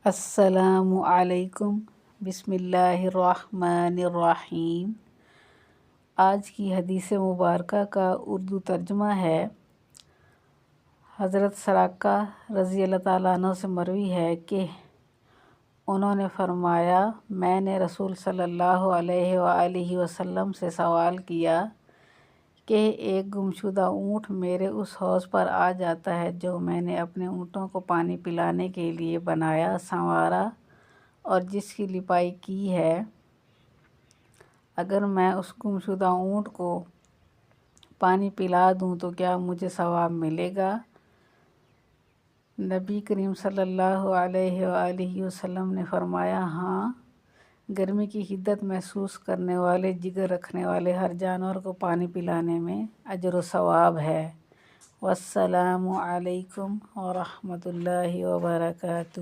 السلام علیکم، بسم اللہ الرحمن الرحیم۔ آج کی حدیث مبارکہ کا اردو ترجمہ ہے۔ حضرت سراقہ رضی اللہ تعالیٰ عنہ سے مروی ہے کہ انہوں نے فرمایا، میں نے رسول صلی اللہ علیہ وآلہ وسلم سے سوال کیا کہ ایک گمشدہ اونٹ میرے اس حوض پر آ جاتا ہے جو میں نے اپنے اونٹوں کو پانی پلانے کے لیے بنایا، سنوارا اور جس کی لپائی کی ہے، اگر میں اس گمشدہ اونٹ کو پانی پلا دوں تو کیا مجھے ثواب ملے گا؟ نبی کریم صلی اللہ علیہ وآلہ وسلم نے فرمایا، ہاں، گرمی کی شدت محسوس کرنے والے، جگر رکھنے والے ہر جانور کو پانی پلانے میں اجر و ثواب ہے۔ والسلام علیکم ورحمۃ اللہ وبرکاتہ۔